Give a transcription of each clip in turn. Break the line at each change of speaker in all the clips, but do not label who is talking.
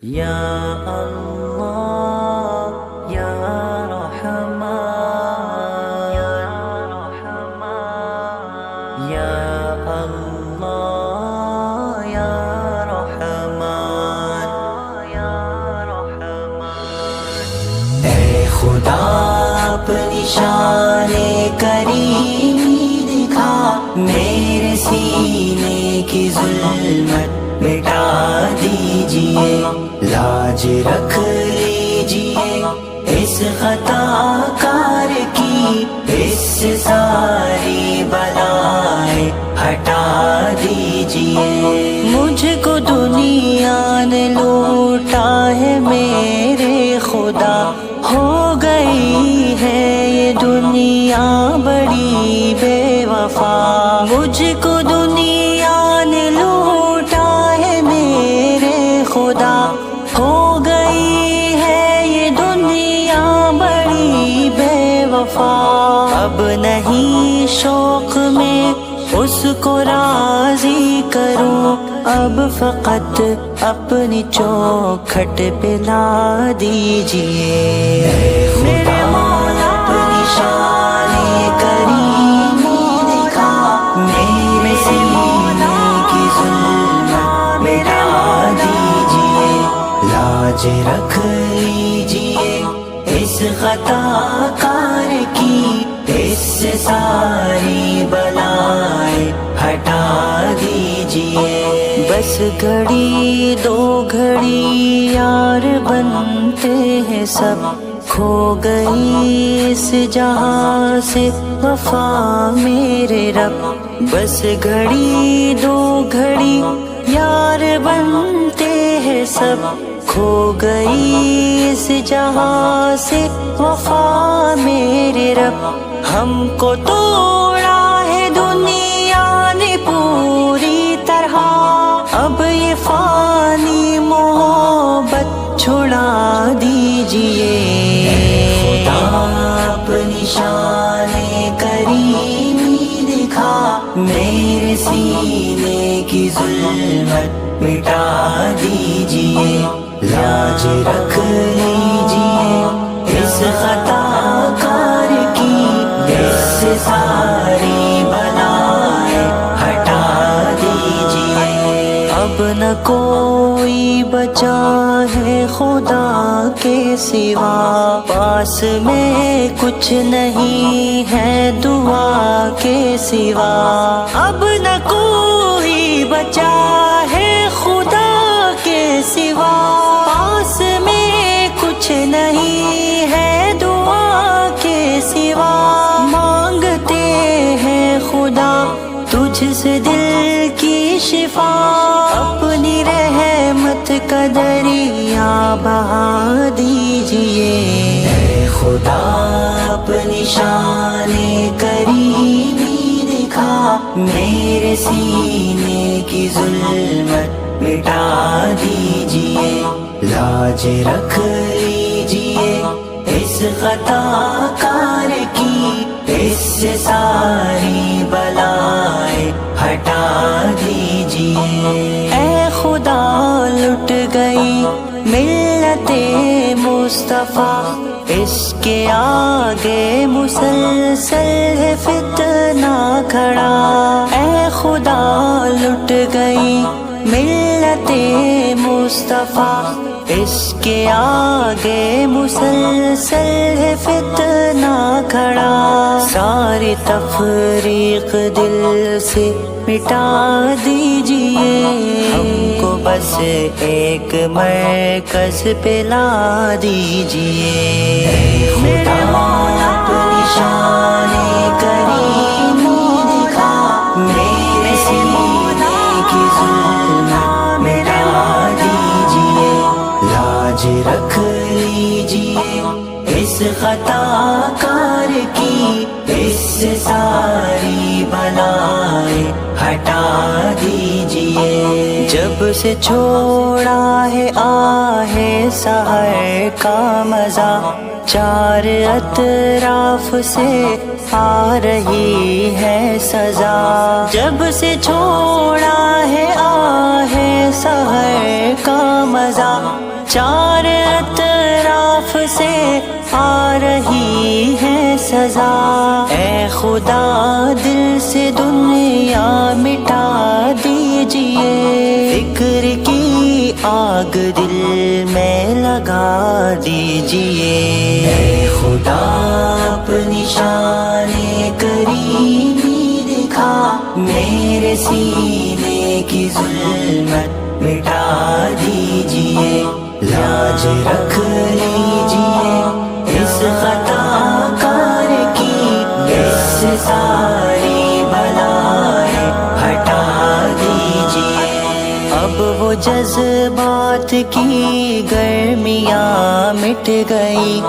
یا اللہ یا رحمان یا رحمان یا اللہ یا رحمان یا رحمان۔ اے خدا اپنی شان کریمی دکھا، میرے سینے کی ظلمت مٹا دیجئے، لاج رکھ لیجئے اس خطا کار کی، اس سے ساری بلائیں ہٹا دیجئے۔ مجھ کو دنیا نے لوٹا ہے میرے خدا، ہو گئی ہے یہ دنیا بڑی بے وفا۔ مجھ کو دنیا نے لوٹا ہے میرے خدا، ہو گئی ہے یہ دنیا بڑی بے وفا۔ اب نہیں شوق میں اس کو راضی کروں، اب فقط اپنی چوکھٹ پہ لا دیجئے۔ میرے مولا اپنی شان کریمی دکھا، میرے سینے کی ظلمت مٹا دیجئے، لاج رکھ لیجئے اس خطا کار کی، اس سے ساری بلائیں ہٹا دیجئے۔ بس گھڑی دو گھڑی یار بنتے ہیں سب، کھو گئی اس جہاں سے وفا میرے رب۔ بس گھڑی دو گھڑی یار بنتے ہیں سب، کھو گئی اس جہاں سے وفا میرے رب۔ ہم کو توڑا ہے دنیا نے پوری طرح، اب یہ فانی محبت چھڑا دیجئے۔ خدا اپنی شان کریمی دکھا، میرے سینے کی ظلمت مٹا دیجئے، لاج رکھ لیجئے اس خطا کار کی، اس سے ساری بلائیں ہٹا دیجئے۔ اب نہ کوئی بچا ہے خدا کے سوا، پاس میں کچھ نہیں ہے دعا کے سوا۔ اب نہ کوئی بچا ہے خدا کے سوا، پاس میں کچھ نہیں ہے دعا کے سوا۔ مانگتے ہیں خدا تجھ سے دل کی شفا، اپنی رحمت کا دریا بہا دیجئے۔ اے خدا اپنی شان کریمی دکھا، میرے سینے کی ظلمت مٹا دیجئے، لاج رکھ لیجئے اس خطا کار کی، اس سے ساری بلائیں ہٹا دیجئے۔ اے خدا لٹ گئی ملت مصطفیٰ، اس کے آگے مسلسل ہے فتنہ کھڑا۔ اے خدا لٹ گئی ملت مصطفیٰ، اس کے آگے مسلسل ہے فتنہ کھڑا۔ ساری تفریق دل سے مٹا دیجئے، ہم کو بس ایک مرکز پہ لا دیجئے۔ میرے مولا اپنی شان کریمی دکھا، میرے سینے کی ظلمت مٹا دیجئے، لاج رکھ لیجئے اس خطا کار کی، اس سے ساری بلائیں ہٹا دیجئے۔ جب سے چھوڑا ہے آہ سحر کا مزہ، چار اطراف سے آ رہی ہے سزا۔ جب سے چھوڑا ہے آہ سحر کا مزہ، رہی ہے سزا، اے خدا دل سے دنیا مٹا دیجئے، فکر کی آگ دل میں لگا دیجئے، اے خدا اپنی شان کریمی دکھا، میرے سینے کی ظلمت مٹا دیجئے، لاج رکھ لیجئے اس خطا کار کی، اس سے ساری بلائیں ہٹا دیجئے، اب وہ جذبات کی گرمیاں مٹ گئی،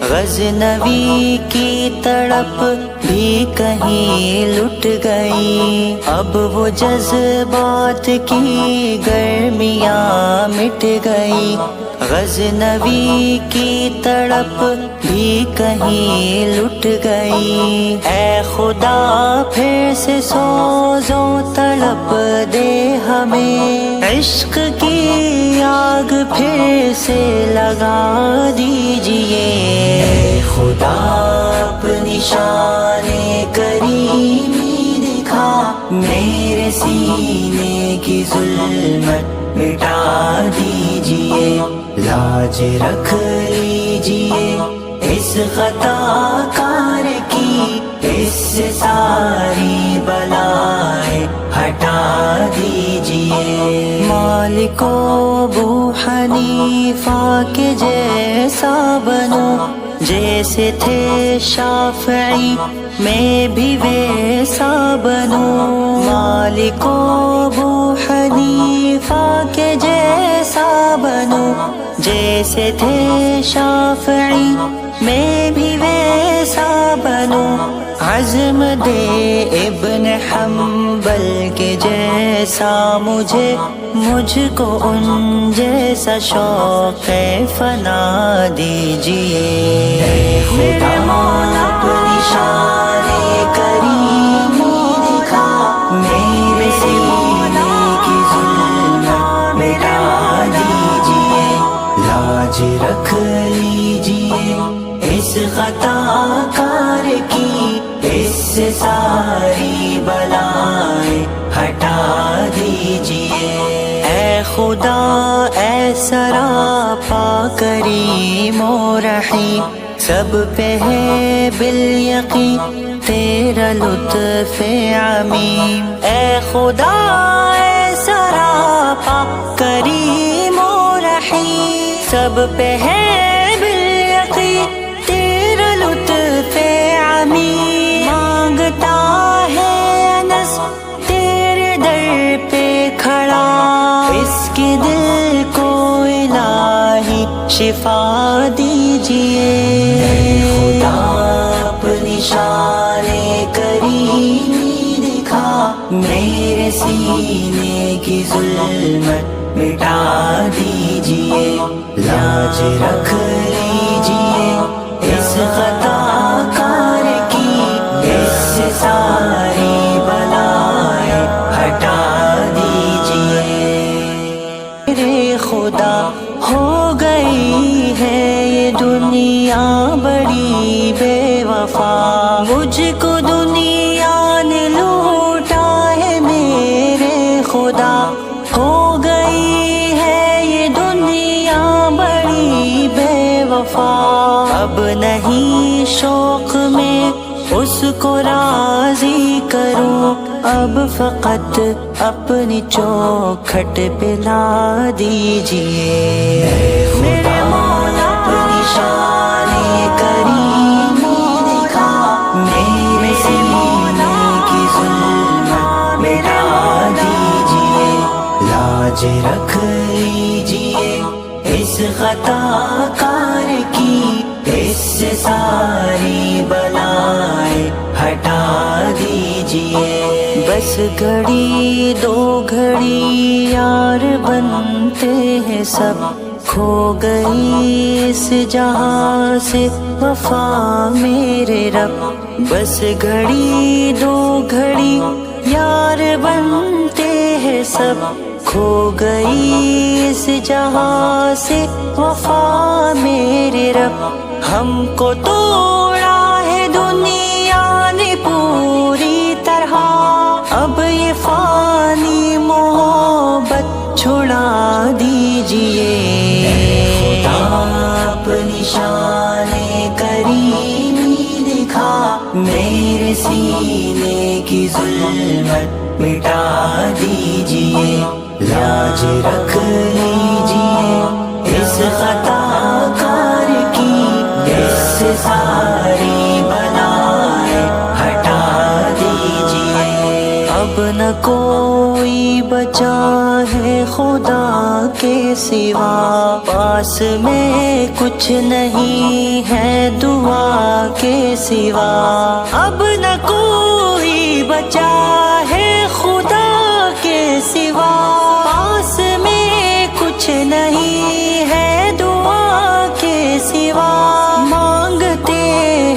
غزنوی کی تڑپ بھی کہیں لٹ گئی، اب وہ جذبات کی گرمیاں مٹ گئی، غزنوی کی تڑپ بھی کہیں لٹ گئی، اے خدا پھر سے سوزو تڑپ دے ہمیں، عشق کی آگ پھر سے لگا دیجئے، اے خدا اپنی شان کریمی دکھا، میرے سینے کی ظلمت مٹا دیجئے، لاج رکھ لیجئے اس خطا کار کی، اس سے ساری بلائیں ہٹا دیجئے، مالک ابو حنیفہ کے جیسا بنو، جیسے تھے شافعی میں بھی ویسا بنو، مالک ابو حنیفہ کے جیسا بنو، جیسے تھے شافعی میں بھی ویسا بنو، عزم دے ابن حنبل کے جیسا مجھ کو ان جیسا شوق فنا دیجئے، اے خدا اپنی شان کریمی دکھا، میرے سینے کی ظلمت مٹا دیجئے، لاج رکھ لیجئے اس خطا کار کی، اس سے ساری بلائیں ہٹا دیجئے، اے خدا اے سراپا کریم و رحیم، سب پہ ہے بالیقین تیرا لطف عمیم، اے خدا اے سراپا کریم و رحیم، سب پہ ہے بالیقین تیرا لطف عمیم، مانگتا ہے انس تیرے در پہ کھڑا، اس کے دل کو الہی شفا دیجئے، اے خدا اپنی شان کریمی دکھا، میرے سینے کی ظلمت مٹا دیجئے، لاج رکھ لیجئے اس خطا کار کی، اس سے ساری بلائیں ہٹا دیجئے، میرے خدا ہو گئی ہے یہ دنیا بڑی بے وفا، مجھ کو دنیا نے لوٹا ہے، میرے خدا ہو گئی ہے یہ دنیا بڑی بے وفا، اب نہیں شوق میں اس کو راضی کروں، اب فقط اپنی چوکھٹ پہ لا دیجئے، میرے مولا اپنی شان کریمی دکھا، میرے سینے کی ظلمت مٹا دیجئے، لاج رکھ لیجئے اس خطا کار کی، اس سے ساری بلائیں ہٹا دیجئے، بس گھڑی دو گھڑی یار بنتے ہیں سب، کھو گئی اس جہاں سے وفا میرے رب، بس گھڑی دو گھڑی یار بنتے ہیں سب، کھو گئی اس جہاں سے وفا میرے رب، ہم کو توڑا ہے دنیا نے پوری طرح، اب یہ فانی محبت چھڑا دیجئے۔ خدا اپنی شان کریمی دکھا، میرے سینے کی ظلمت مٹا دیجئے، لاج رکھ لیجئے اس خطا کار کی، اس سے ساری بلائیں ہٹا دیجئے۔ اب نہ کوئی بچا ہے خدا کے سوا، پاس میں کچھ نہیں ہے دعا کے سوا، اب نہ کوئی بچا ہے خدا کے سوا، پاس میں کچھ نہیں ہے دعا کے سوا، مانگتے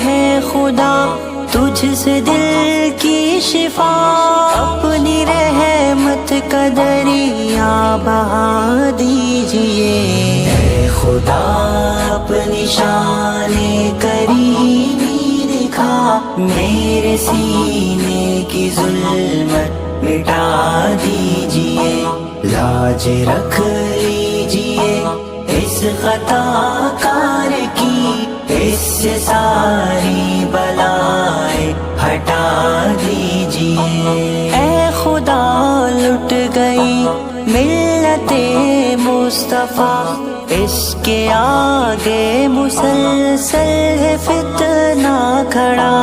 ہیں خدا تجھ سے دل کی شفا، اپنی رحمت کا دریا بہا دیجئے۔ اے خدا اپنی شان کریمی دکھا، میرے سینے کی ظلمت مٹا دیجئے، لاج رکھ لیجئے اس خطا کار کی، اس سے ساری بلائیں ہٹا دیجئے۔ اے خدا لٹ گئی ملت مصطفیٰ، اس کے آگے مسلسل ہے فتنہ کھڑا،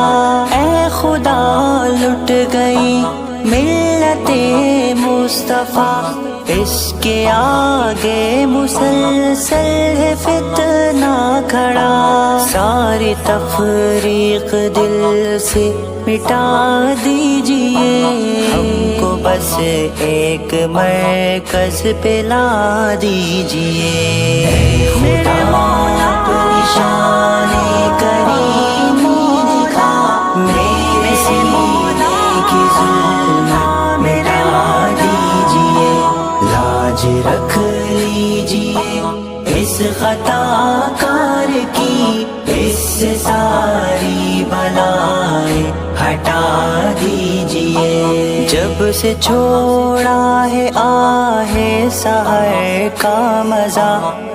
اے خدا لٹ گئی ملت مصطفیٰ، اس کے آگے مسلسل ہے فتنہ کھڑا، ساری تفریق دل سے مٹا دیجئے، ہم کو بس ایک مرکز پہ لا دیجئے۔ خدا اپنی شان کریمی دکھا، میرے سینے کی ظلمت مٹا دیجئے، لاج رکھ لیجئے اس خطا کار کی، اس سے ساری بلائیں ہٹا دیجئے۔ جب سے چھوڑا ہے آہ سحر کا مزہ،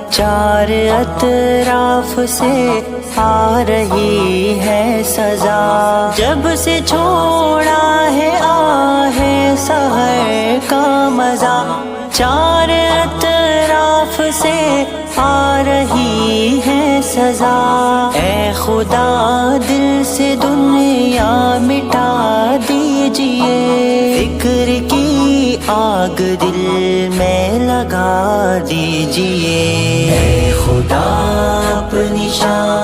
چار اطراف سے آ رہی ہے سزا، جب سے چھوڑا ہے آہ سحر کا مزہ، چار اطراف سے آ رہی ہے سزا، اے خدا دل سے دنیا مٹا دیجئے، فکر کی آگ دل میں لگا دیجئے۔ اے خدا اپنی شان